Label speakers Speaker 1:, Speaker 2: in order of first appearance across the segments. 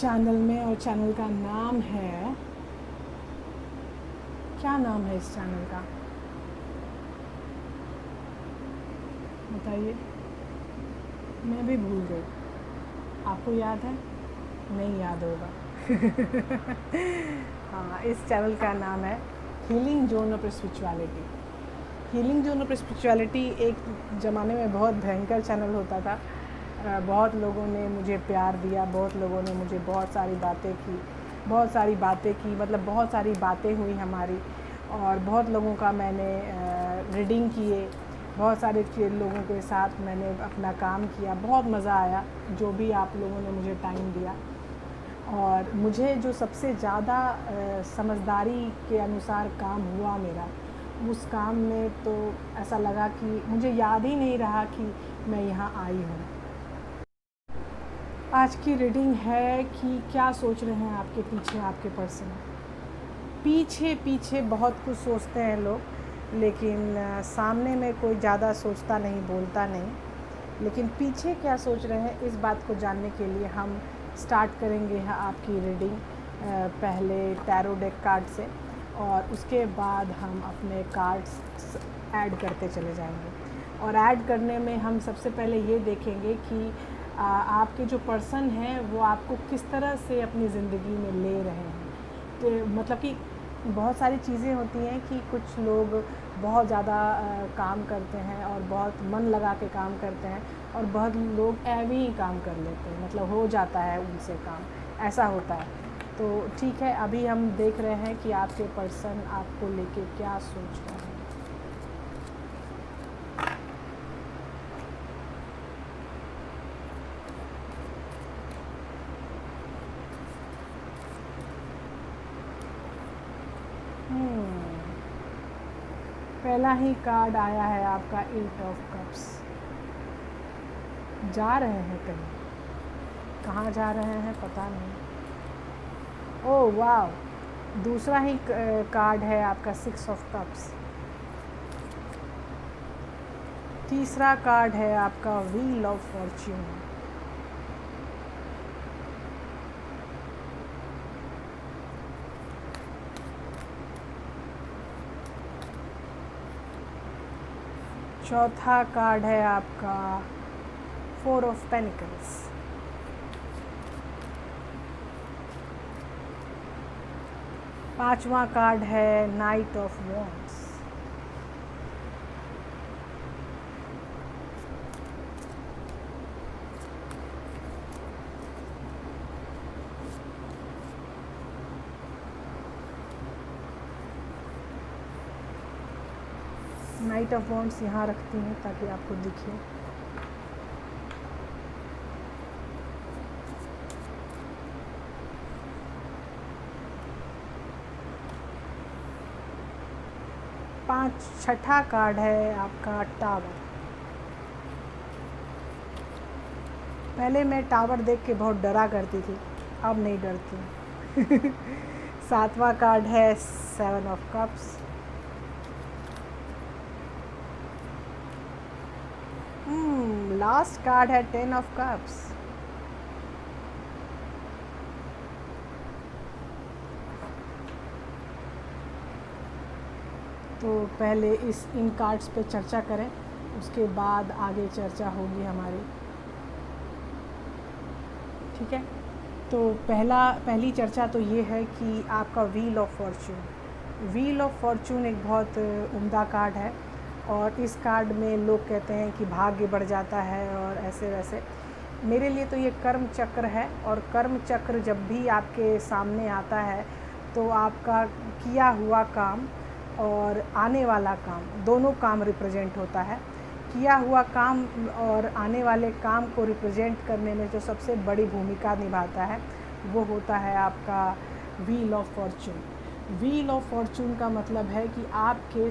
Speaker 1: Channel में, और channel का नाम है, क्या नाम है इस चैनल का बताइए। मैं भी भूल गई, आपको याद है? नहीं याद होगा। हाँ, इस चैनल का नाम है healing zone of spirituality. Healing zone of spirituality एक ज़माने में बहुत भयंकर चैनल होता था। बहुत लोगों ने मुझे प्यार दिया, बहुत लोगों ने मुझे बहुत सारी बातें की, मतलब बहुत सारी बातें हुई हमारी, और बहुत लोगों का मैंने रीडिंग किए, बहुत सारे लोगों के साथ मैंने अपना काम किया, बहुत मज़ा आया जो भी आप लोगों ने मुझे टाइम दिया। और मुझे जो सबसे ज़्यादा समझदारी के अनुसार काम हुआ मेरा, उस काम में तो ऐसा लगा कि मुझे याद ही नहीं रहा कि मैं यहाँ आई हूँ। आज की रीडिंग है कि क्या सोच रहे हैं आपके पीछे आपके पर्सन। पीछे पीछे बहुत कुछ सोचते हैं लोग, लेकिन सामने में कोई ज़्यादा सोचता नहीं, बोलता नहीं। लेकिन पीछे क्या सोच रहे हैं, इस बात को जानने के लिए हम स्टार्ट करेंगे आपकी रीडिंग पहले टैरो डेक कार्ड से, और उसके बाद हम अपने कार्ड्स ऐड करते चले जाएंगे। और ऐड करने में हम सबसे पहले ये देखेंगे कि आपके जो पर्सन हैं वो आपको किस तरह से अपनी ज़िंदगी में ले रहे हैं। तो मतलब कि बहुत सारी चीज़ें होती हैं कि कुछ लोग बहुत ज़्यादा काम करते हैं और बहुत मन लगा के काम करते हैं, और बहुत लोग ऐवे ही काम कर लेते हैं, मतलब हो जाता है उनसे काम, ऐसा होता है। तो ठीक है, अभी हम देख रहे हैं कि आपके पर्सन आपको लेके क्या सोच रहे हैं। पहला ही कार्ड आया है आपका 8 ऑफ कप्स। जा रहे हैं कहीं, कहाँ जा रहे हैं पता नहीं। ओह वाह, दूसरा ही कार्ड है आपका 6 ऑफ कप्स। तीसरा कार्ड है आपका व्हील ऑफ फॉर्च्यून। चौथा कार्ड है आपका 4 ऑफ पेनिकल्स। पांचवा कार्ड है night of wands. Night of wands यहाँ रखती हैं ताकि आपको दिखे। छठा कार्ड है आपका टावर। पहले मैं टावर देख के बहुत डरा करती थी, अब नहीं डरती। सातवां कार्ड है 7 ऑफ कप्स। लास्ट कार्ड है 10 ऑफ कप्स। तो पहले इन कार्ड्स पे चर्चा करें, उसके बाद आगे चर्चा होगी हमारी, ठीक है। तो पहली चर्चा तो ये है कि आपका wheel of Fortune. Wheel of Fortune एक बहुत उम्दा कार्ड है, और इस कार्ड में लोग कहते हैं कि भाग्य बढ़ जाता है और ऐसे वैसे। मेरे लिए तो ये कर्म चक्र है, और कर्म चक्र जब भी आपके सामने आता है तो आपका किया हुआ काम और आने वाला काम, दोनों काम रिप्रेजेंट होता है। किया हुआ काम और आने वाले काम को रिप्रेजेंट करने में जो सबसे बड़ी भूमिका निभाता है वो होता है आपका wheel of Fortune. Wheel of Fortune का मतलब है कि आपके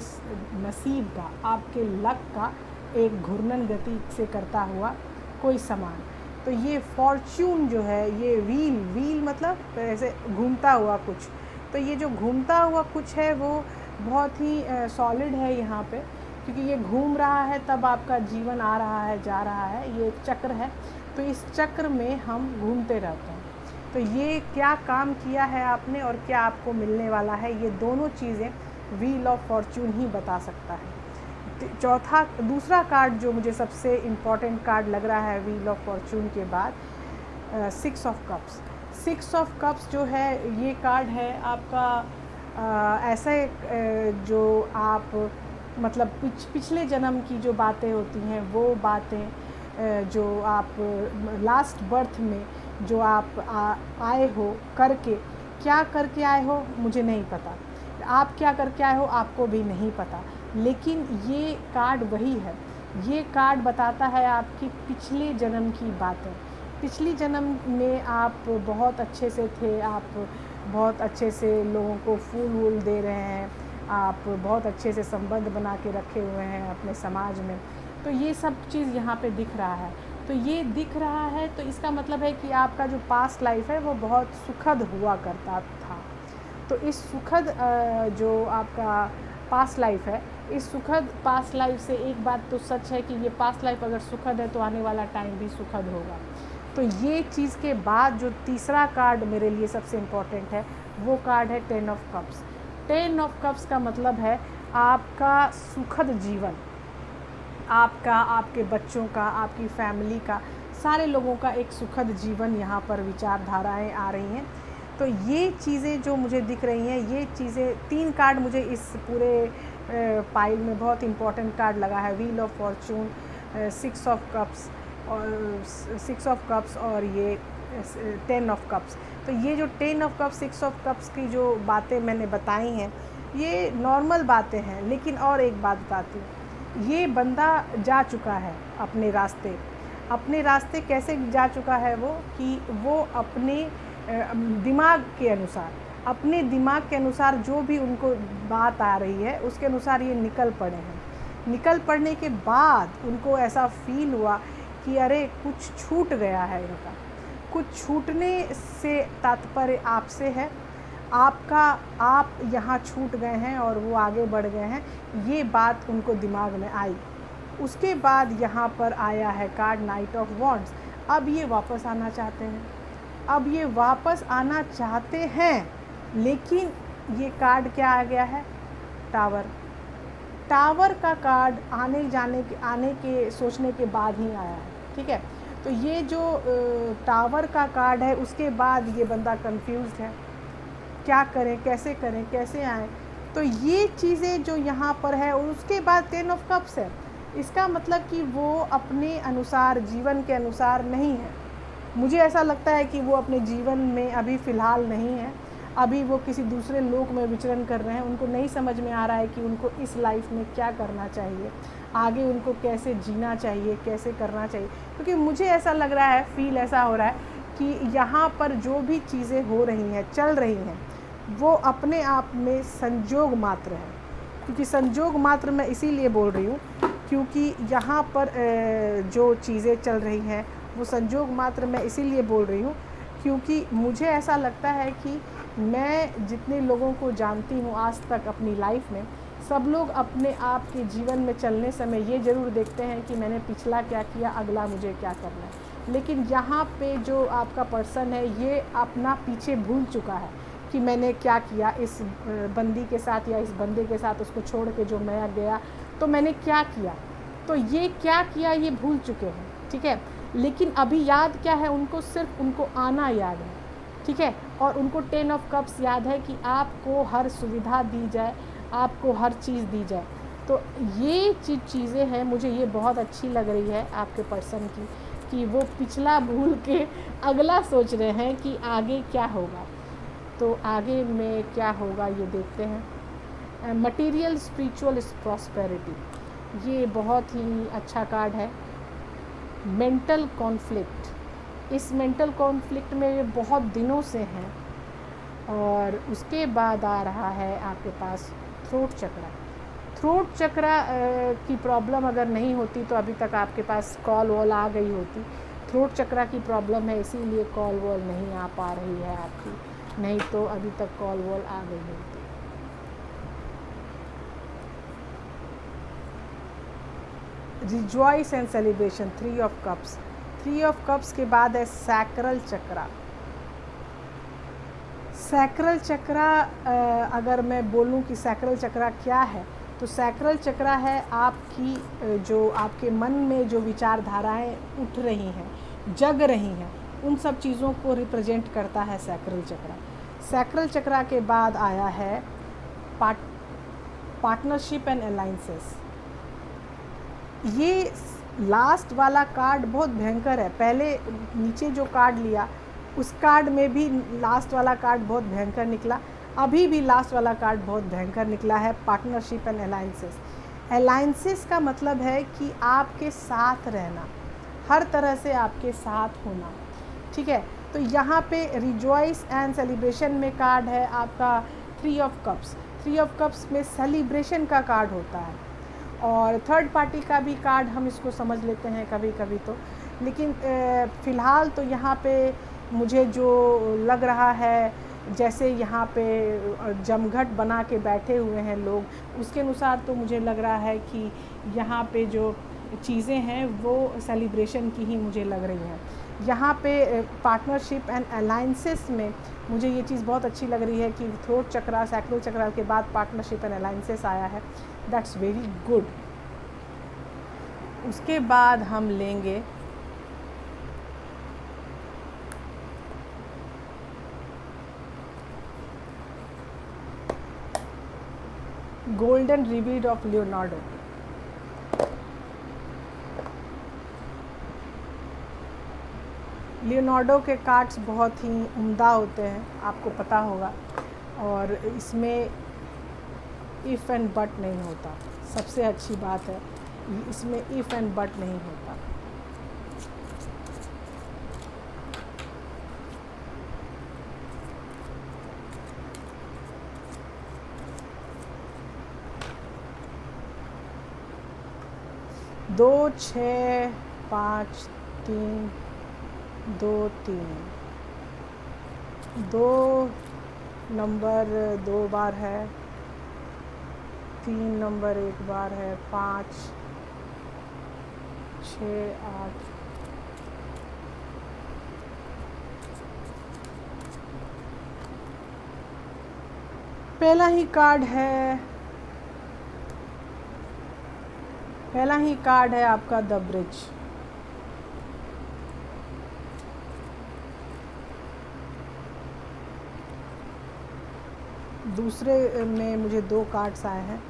Speaker 1: नसीब का, आपके लक का एक घूर्णन गति से करता हुआ कोई सामान। तो ये फॉर्च्यून जो है, ये व्हील मतलब ऐसे घूमता हुआ कुछ। तो ये जो घूमता हुआ कुछ है वो बहुत ही सॉलिड है यहाँ पे, क्योंकि ये घूम रहा है तब आपका जीवन आ रहा है, जा रहा है, ये एक चक्र है। तो इस चक्र में हम घूमते रहते हैं। तो ये क्या काम किया है आपने और क्या आपको मिलने वाला है, ये दोनों चीज़ें व्हील ऑफ फॉर्चून ही बता सकता है। दूसरा कार्ड जो मुझे सबसे इम्पॉर्टेंट कार्ड लग रहा है व्हील ऑफ फॉर्चून के बाद, 6 ऑफ कप्स। 6 ऑफ कप्स जो है ये कार्ड है आपका ऐसे जो आप मतलब पिछले जन्म की जो बातें होती हैं, वो बातें जो आप लास्ट बर्थ में जो आप आए हो करके, क्या करके आए हो मुझे नहीं पता, आप क्या करके आए हो आपको भी नहीं पता, लेकिन ये कार्ड वही है। ये कार्ड बताता है आपकी पिछले जन्म की बातें। पिछली जन्म में आप बहुत अच्छे से थे, आप बहुत अच्छे से लोगों को फूल वूल दे रहे हैं, आप बहुत अच्छे से संबंध बना के रखे हुए हैं अपने समाज में। तो ये सब चीज़ यहाँ पे दिख रहा है। तो ये दिख रहा है तो इसका मतलब है कि आपका जो पास्ट लाइफ है वो बहुत सुखद हुआ करता था। तो इस सुखद जो आपका पास्ट लाइफ है, इस सुखद पास्ट लाइफ से एक बात तो सच है कि ये पास्ट लाइफ अगर सुखद है तो आने वाला टाइम भी सुखद होगा। तो ये चीज़ के बाद जो तीसरा कार्ड मेरे लिए सबसे इम्पॉर्टेंट है वो कार्ड है 10 ऑफ कप्स। 10 ऑफ कप्स का मतलब है आपका सुखद जीवन, आपका, आपके बच्चों का, आपकी फैमिली का, सारे लोगों का एक सुखद जीवन यहाँ पर विचारधाराएं आ रही हैं। तो ये चीज़ें जो मुझे दिख रही हैं, ये चीज़ें 3 कार्ड मुझे इस पूरे पाइल में बहुत इम्पॉर्टेंट कार्ड लगा है। Wheel of Fortune, 6 of cups और ये 10 ऑफ कप्स। तो ये जो 10 ऑफ कप्स, 6 ऑफ कप्स की जो बातें मैंने बताई हैं ये नॉर्मल बातें हैं, लेकिन और एक बात बताती हूँ, ये बंदा जा चुका है अपने रास्ते कैसे जा चुका है वो, कि वो अपने दिमाग के अनुसार जो भी उनको बात आ रही है उसके अनुसार ये निकल पड़े हैं। निकल पड़ने के बाद उनको ऐसा फील हुआ कि अरे कुछ छूट गया है इनका। कुछ छूटने से तात्पर्य आपसे है, आप यहाँ छूट गए हैं और वो आगे बढ़ गए हैं, ये बात उनको दिमाग में आई। उसके बाद यहाँ पर आया है कार्ड नाइट ऑफ वॉन्ड्स। अब ये वापस आना चाहते हैं, लेकिन ये कार्ड क्या आ गया है, टावर का कार्ड आने के सोचने के बाद ही आया है। ठीक है, तो ये जो टावर का कार्ड है उसके बाद ये बंदा कंफ्यूज्ड है, क्या करें, कैसे आए। तो ये चीज़ें जो यहाँ पर है, और उसके बाद 10 ऑफ कप्स है। इसका मतलब कि वो अपने अनुसार, जीवन के अनुसार नहीं है। मुझे ऐसा लगता है कि वो अपने जीवन में अभी फ़िलहाल नहीं है, अभी वो किसी दूसरे लोक में विचरण कर रहे हैं। उनको नहीं समझ में आ रहा है कि उनको इस लाइफ में क्या करना चाहिए, आगे उनको कैसे जीना चाहिए, कैसे करना चाहिए। क्योंकि मुझे ऐसा लग रहा है, फील ऐसा हो रहा है कि यहाँ पर जो भी चीज़ें हो रही हैं, चल रही हैं, वो अपने आप में संजोग मात्र है। क्योंकि संजोग मात्र मैं इसीलिए बोल रही हूँ क्योंकि यहाँ पर जो चीज़ें चल रही हैं वो संजोग मात्र मैं इसीलिए बोल रही हूँ क्योंकि मुझे ऐसा लगता है कि मैं जितने लोगों को जानती हूँ आज तक अपनी लाइफ में, सब लोग अपने आप के जीवन में चलने समय ये ज़रूर देखते हैं कि मैंने पिछला क्या किया, अगला मुझे क्या करना है। लेकिन यहाँ पे जो आपका पर्सन है ये अपना पीछे भूल चुका है कि मैंने क्या किया इस बंदी के साथ या इस बंदे के साथ, उसको छोड़ के जो मैं गया तो मैंने क्या किया। तो ये क्या किया ये भूल चुके हैं। ठीक है, लेकिन अभी याद क्या है उनको, सिर्फ उनको आना याद है। ठीक है, और उनको 10 ऑफ कप्स याद है कि आपको हर सुविधा दी जाए, आपको हर चीज़ दी जाए। तो ये चीज़ें हैं, मुझे ये बहुत अच्छी लग रही है आपके पर्सन की, कि वो पिछला भूल के अगला सोच रहे हैं कि आगे क्या होगा। तो आगे में क्या होगा ये देखते हैं। मटीरियल स्पिरिचुअल प्रॉस्पेरिटी, ये बहुत ही अच्छा कार्ड है। मेंटल कॉन्फ्लिक्ट, इस मेंटल कॉन्फ्लिक्ट में ये बहुत दिनों से हैं। और उसके बाद आ रहा है आपके पास थ्रोट चक्रा की प्रॉब्लम अगर नहीं होती तो अभी तक आपके पास कॉल वॉल आ गई होती। थ्रोट चक्रा की प्रॉब्लम है, इसीलिए कॉल वॉल नहीं आ पा रही है आपकी, नहीं तो अभी तक कॉल वॉल आ गई होती। Rejoice and celebration, 3 of cups. 3 of cups के बाद है सैक्रल चक्रा। सैक्रल चक्रा, अगर मैं बोलूं कि सैक्रल चक्रा क्या है, तो सैक्रल चक्रा है आपकी जो आपके मन में जो विचारधाराएं उठ रही हैं, जग रही हैं, उन सब चीज़ों को रिप्रेजेंट करता है सैक्रल चक्रा। सैक्रल चक्रा के बाद आया है पार्टनरशिप एंड अलायंसेस। ये लास्ट वाला कार्ड बहुत भयंकर है। पहले नीचे जो कार्ड लिया उस कार्ड में भी लास्ट वाला कार्ड बहुत भयंकर निकला, अभी भी लास्ट वाला कार्ड बहुत भयंकर निकला है, पार्टनरशिप एंड अलायंसेस। अलायंसेस का मतलब है कि आपके साथ रहना, हर तरह से आपके साथ होना, ठीक है। तो यहाँ पे रिजॉइस एंड सेलिब्रेशन में कार्ड है आपका 3 ऑफ कप्स। 3 ऑफ कप्स में सेलिब्रेशन का कार्ड होता है, और थर्ड पार्टी का भी कार्ड हम इसको समझ लेते हैं कभी कभी तो। लेकिन फ़िलहाल तो यहाँ पे मुझे जो लग रहा है, जैसे यहाँ पे जमघट बना के बैठे हुए हैं लोग, उसके अनुसार तो मुझे लग रहा है कि यहाँ पे जो चीज़ें हैं वो सेलिब्रेशन की ही मुझे लग रही हैं। यहाँ पे पार्टनरशिप एंड अलायंसेस में मुझे ये चीज़ बहुत अच्छी लग रही है कि थ्रोट चक्रा, सैक्रल चक्रा के बाद पार्टनरशिप एंड अलायंसेस आया है। That's very good. उसके बाद हम लेंगे गोल्डन रिबीड ऑफ लियोनार्डो। लियोनार्डो के कार्ड्स बहुत ही उम्दा होते हैं, आपको पता होगा, और इसमें इफ़ एंड बट नहीं होता। सबसे अच्छी बात है इसमें इफ़ एंड बट नहीं होता। दो, 6, 5, 3, 2, 3, 2 नंबर 2 बार है, 3 नंबर 1 बार है, 5, 6, 8, पहला ही कार्ड है आपका द ब्रिज। दूसरे में मुझे 2 कार्ड्स आए हैं,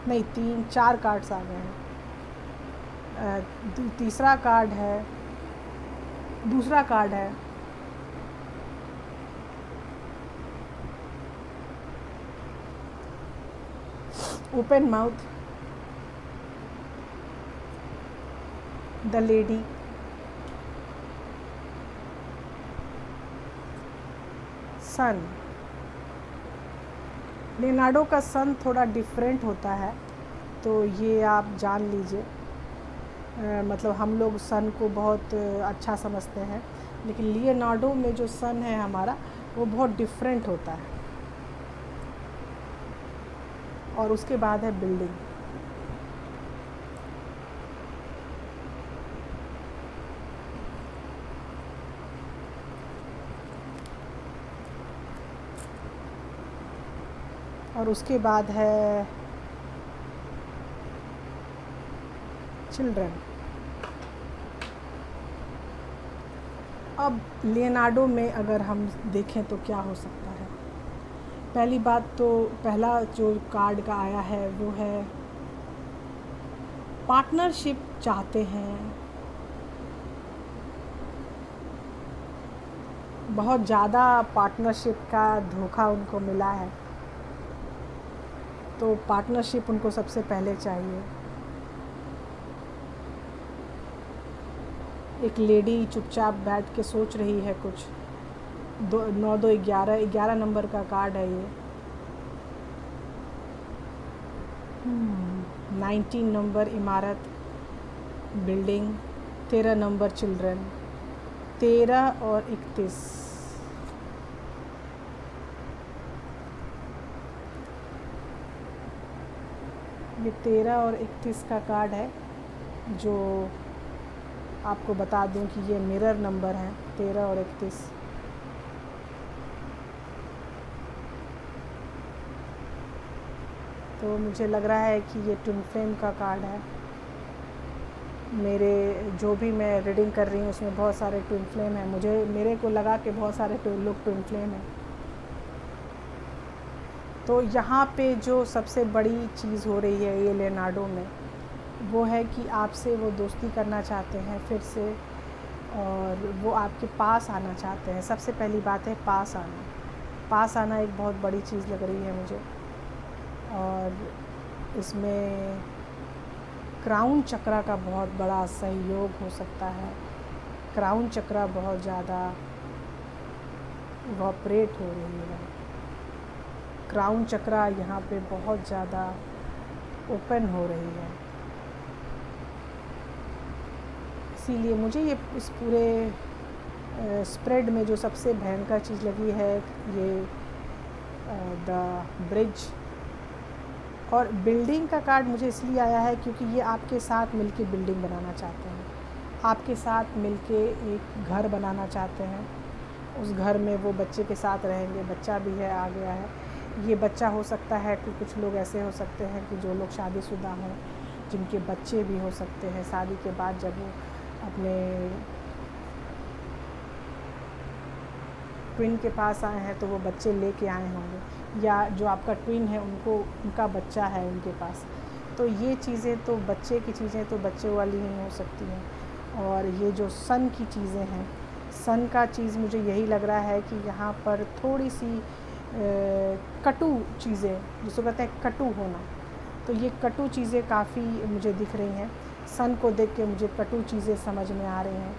Speaker 1: नहीं 3, 4 कार्ड्स आ गए हैं। तीसरा कार्ड है, दूसरा कार्ड है open mouth, the lady, son. Leonardo का सन थोड़ा डिफरेंट होता है, तो ये आप जान लीजिए। मतलब हम लोग सन को बहुत अच्छा समझते हैं, लेकिन लियोनार्डो में जो सन है हमारा वो बहुत डिफरेंट होता है। और उसके बाद है बिल्डिंग। और उसके बाद है चिल्ड्रन। अब लियोनार्डो में अगर हम देखें तो क्या हो सकता है। पहली बात तो पहला जो कार्ड का आया है वो है पार्टनरशिप चाहते हैं, बहुत ज़्यादा पार्टनरशिप का धोखा उनको मिला है, तो पार्टनरशिप उनको सबसे पहले चाहिए। एक लेडी चुपचाप बैठ के सोच रही है कुछ। 9, 2, 11 नंबर का कार्ड है ये। 19 नंबर इमारत, बिल्डिंग, 13 नंबर चिल्ड्रन, 13 और 31। ये 13 और 31 का कार्ड है, जो आपको बता दूं कि ये मिरर नंबर है 13 और 31। तो मुझे लग रहा है कि ये ट्विन फ्लेम का कार्ड है। मेरे जो भी मैं रीडिंग कर रही हूँ उसमें बहुत सारे ट्विन फ्लेम हैं। मेरे को लगा कि बहुत सारे लोग ट्विन फ्लेम हैं। तो यहाँ पे जो सबसे बड़ी चीज़ हो रही है ये लियोनार्डो में, वो है कि आपसे वो दोस्ती करना चाहते हैं फिर से, और वो आपके पास आना चाहते हैं। सबसे पहली बात है पास आना। पास आना एक बहुत बड़ी चीज़ लग रही है मुझे। और इसमें क्राउन चक्रा का बहुत बड़ा सहयोग हो सकता है। क्राउन चक्रा बहुत ज़्यादा इवॉपरेट हो रही है। क्राउन चक्रा यहाँ पे बहुत ज़्यादा ओपन हो रही है। इसीलिए मुझे ये इस पूरे स्प्रेड में जो सबसे भयंकर चीज़ लगी है ये द ब्रिज और बिल्डिंग का कार्ड मुझे इसलिए आया है क्योंकि ये आपके साथ मिलके बिल्डिंग बनाना चाहते हैं। आपके साथ मिलके एक घर बनाना चाहते हैं। उस घर में वो बच्चे के साथ रहेंगे। बच्चा भी है, आ गया है। ये बच्चा हो सकता है कि कुछ लोग ऐसे हो सकते हैं कि जो लोग शादीशुदा हों, जिनके बच्चे भी हो सकते हैं शादी के बाद, जब वो अपने ट्विन के पास आए हैं तो वो बच्चे लेके आए होंगे, या जो आपका ट्विन है उनका बच्चा है उनके पास। तो ये चीज़ें तो बच्चे की चीज़ें तो बच्चे वाली ही हो सकती हैं। और ये जो सन की चीज़ें हैं, सन का चीज़ मुझे यही लग रहा है कि यहाँ पर थोड़ी सी कटु चीज़ें, जिसको कहते हैं कटु होना, तो ये कटु चीज़ें काफ़ी मुझे दिख रही हैं। सन को देख के मुझे कटु चीज़ें समझ में आ रही हैं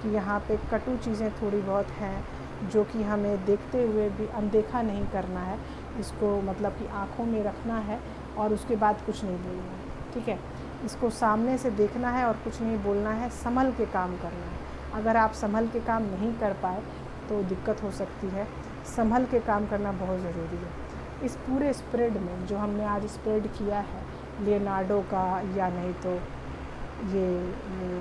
Speaker 1: कि यहाँ पे कटु चीज़ें थोड़ी बहुत हैं जो कि हमें देखते हुए भी अनदेखा नहीं करना है। इसको मतलब कि आँखों में रखना है और उसके बाद कुछ नहीं बोलना है, ठीक है। इसको सामने से देखना है और कुछ नहीं बोलना है, संभल के काम करना है। अगर आप संभल के काम नहीं कर पाए तो दिक्कत हो सकती है। संभल के काम करना बहुत ज़रूरी है। इस पूरे स्प्रेड में जो हमने आज स्प्रेड किया है लियोनार्डो का, या नहीं तो ये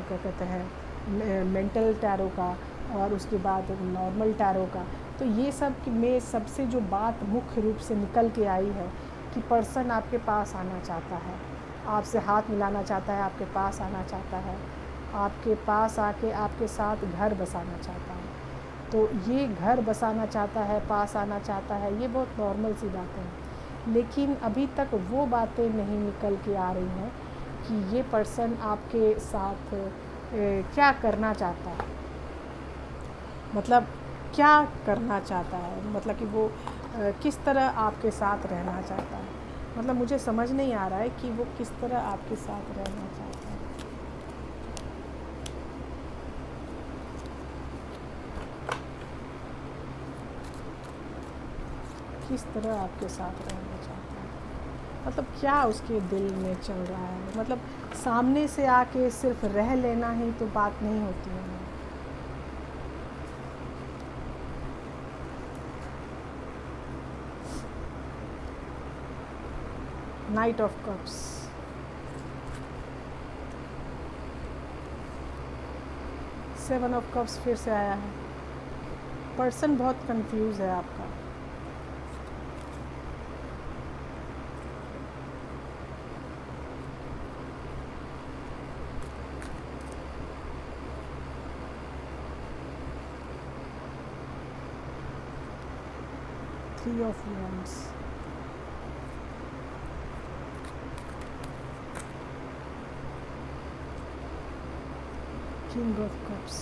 Speaker 1: क्या कहते हैं मेंटल टैरो का, और उसके बाद नॉर्मल टैरो का, तो ये सब में सबसे जो बात मुख्य रूप से निकल के आई है कि पर्सन आपके पास आना चाहता है, आपसे हाथ मिलाना चाहता है, आपके पास आना चाहता है, आपके पास आके आपके साथ घर बसाना चाहता है। तो ये घर बसाना चाहता है, पास आना चाहता है, ये बहुत नॉर्मल सी बातें हैं। लेकिन अभी तक वो बातें नहीं निकल के आ रही हैं कि ये पर्सन आपके साथ क्या करना चाहता है, मतलब क्या करना चाहता है, मतलब कि वो किस तरह आपके साथ रहना चाहता है। मतलब मुझे समझ नहीं आ रहा है कि वो किस तरह आपके साथ रहना चाहता है। किस तरह आपके साथ रहना चाहता है, मतलब क्या उसके दिल में चल रहा है। मतलब सामने से आके सिर्फ रह लेना ही तो बात नहीं होती है। Night of cups, seven of cups फिर से आया है। पर्सन बहुत कंफ्यूज है आपका। Three of wands, king of cups,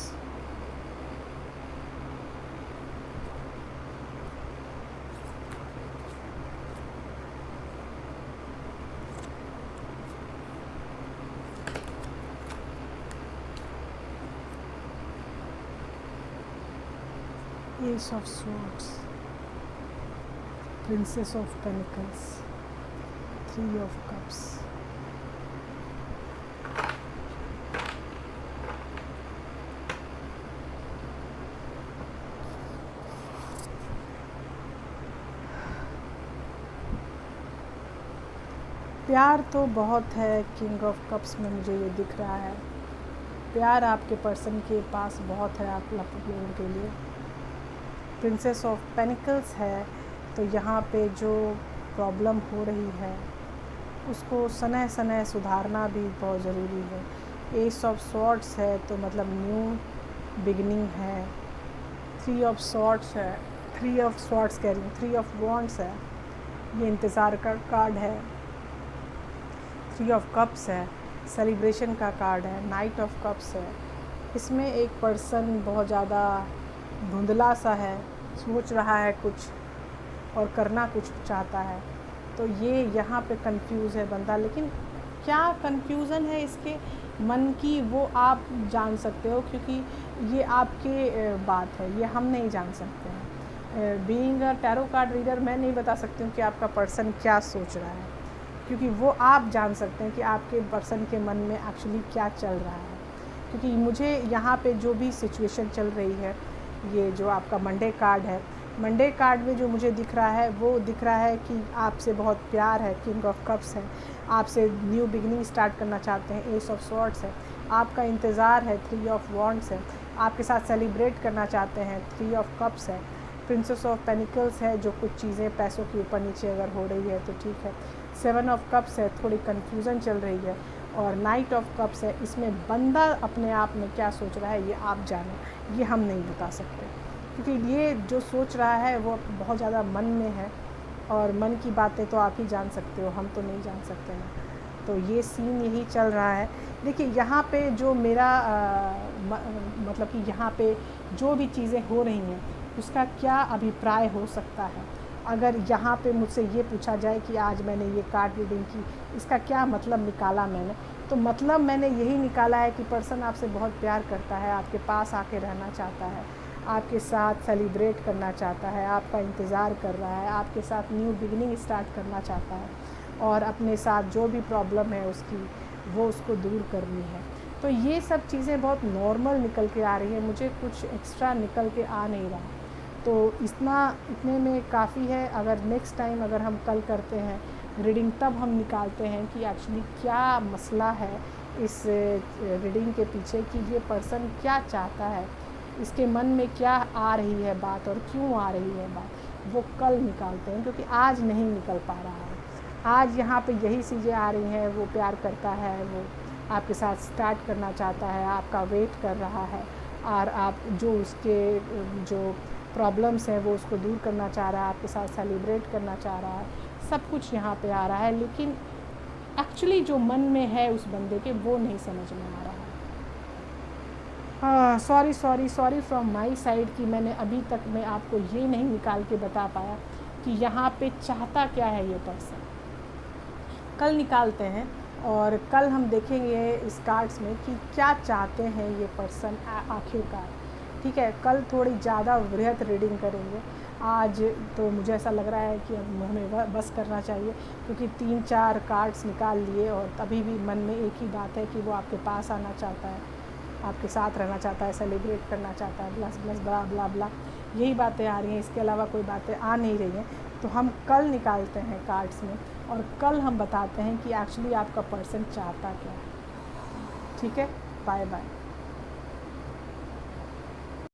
Speaker 1: S of swords, Princess of Pentacles, Three of Cups, प्यार तो बहुत है किंग ऑफ कप्स में, मुझे ये दिख रहा है। प्यार आपके पर्सन के पास बहुत है आप लोगों के लिए। प्रिंसेस ऑफ पेनिकल्स है, तो यहाँ पे जो प्रॉब्लम हो रही है उसको सनह सनह सुधारना भी बहुत ज़रूरी है। एस ऑफ सॉर्ड्स है तो मतलब न्यू बिगनिंग है। थ्री ऑफ सॉर्ड्स है, थ्री ऑफ सॉर्ड्स कह रही हूँ, थ्री ऑफ वॉन्ड्स है, ये इंतज़ार का कार्ड है। थ्री ऑफ कप्स है, सेलिब्रेशन का कार्ड है। नाइट ऑफ कप्स है, इसमें एक पर्सन बहुत ज़्यादा धुंधला सा है, सोच रहा है कुछ और करना कुछ चाहता है। तो ये यहाँ पे कंफ्यूज है बंदा, लेकिन क्या कंफ्यूज़न है इसके मन की वो आप जान सकते हो, क्योंकि ये आपके बात है, ये हम नहीं जान सकते हैं। Being a tarot card reader मैं नहीं बता सकती हूँ कि आपका पर्सन क्या सोच रहा है, क्योंकि वो आप जान सकते हैं कि आपके पर्सन के मन में एक्चुअली क्या चल रहा है। क्योंकि मुझे यहाँ पे जो भी सिचुएशन चल रही है, ये जो आपका मंडे कार्ड है, मंडे कार्ड में जो मुझे दिख रहा है वो दिख रहा है कि आपसे बहुत प्यार है। किंग ऑफ कप्स है, आपसे न्यू बिगनिंग स्टार्ट करना चाहते हैं। एस ऑफ सॉर्ड्स है, आपका इंतज़ार है। थ्री ऑफ वॉन्ड्स है, आपके साथ सेलिब्रेट करना चाहते हैं। थ्री ऑफ कप्स है, प्रिंसेस ऑफ पेनिकल्स है, जो कुछ चीज़ें पैसों के ऊपर नीचे अगर हो रही है तो ठीक है। सेवन ऑफ कप्स है, थोड़ी कन्फ्यूज़न चल रही है। और नाइट ऑफ कप्स है, इसमें बंदा अपने आप में क्या सोच रहा है ये आप जानें, ये हम नहीं बता सकते, क्योंकि ये जो सोच रहा है वो बहुत ज़्यादा मन में है, और मन की बातें तो आप ही जान सकते हो, हम तो नहीं जान सकते ना। तो ये सीन यही चल रहा है। देखिए यहाँ पे जो मेरा मतलब कि यहाँ पे जो भी चीज़ें हो रही हैं उसका क्या अभिप्राय हो सकता है। अगर यहाँ पे मुझसे ये पूछा जाए कि आज मैंने ये कार्ड रीडिंग की, इसका क्या मतलब निकाला मैंने, तो मतलब मैंने यही निकाला है कि पर्सन आपसे बहुत प्यार करता है, आपके पास आके रहना चाहता है, आपके साथ सेलिब्रेट करना चाहता है, आपका इंतज़ार कर रहा है, आपके साथ न्यू बिगिनिंग स्टार्ट करना चाहता है, और अपने साथ जो भी प्रॉब्लम है उसकी वो उसको दूर करनी है। तो ये सब चीज़ें बहुत नॉर्मल निकल के आ रही है, मुझे कुछ एक्स्ट्रा निकल के आ नहीं रहा। तो इतने में काफ़ी है। अगर नेक्स्ट टाइम अगर हम कल करते हैं रीडिंग, तब हम निकालते हैं कि एक्चुअली क्या मसला है इस रीडिंग के पीछे, कि ये पर्सन क्या चाहता है, इसके मन में क्या आ रही है बात और क्यों आ रही है बात, वो कल निकालते हैं, क्योंकि आज नहीं निकल पा रहा है। आज यहाँ पे यही चीज़ें आ रही हैं, वो प्यार करता है, वो आपके साथ स्टार्ट करना चाहता है, आपका वेट कर रहा है, और आप जो उसके जो प्रॉब्लम्स हैं वो उसको दूर करना चाह रहा है, आपके साथ सेलिब्रेट करना चाह रहा है, सब कुछ यहाँ पे आ रहा है। लेकिन एक्चुअली जो मन में है उस बंदे के वो नहीं समझ में आ रहा है। सॉरी फ्रॉम माय साइड कि मैंने अभी तक मैं आपको ये नहीं निकाल के बता पाया कि यहाँ पे चाहता क्या है ये पर्सन। कल निकालते हैं और कल हम देखेंगे इस कार्ड्स में कि क्या चाहते हैं ये पर्सन आखिरकार। ठीक है, कल थोड़ी ज़्यादा वृहत रीडिंग करेंगे। आज तो मुझे ऐसा लग रहा है कि अब हमें बस करना चाहिए, क्योंकि 3-4 कार्ड्स निकाल लिए और तभी भी मन में एक ही बात है कि वो आपके पास आना चाहता है, आपके साथ रहना चाहता है, सेलिब्रेट करना चाहता है, प्लस प्लस ब्ला ब्ला ब्ला, यही बातें आ रही हैं, इसके अलावा कोई बातें आ नहीं रही हैं। तो हम कल निकालते हैं कार्ड्स में और कल हम बताते हैं कि एक्चुअली आपका पर्सन चाहता क्या है। ठीक है, बाय बाय।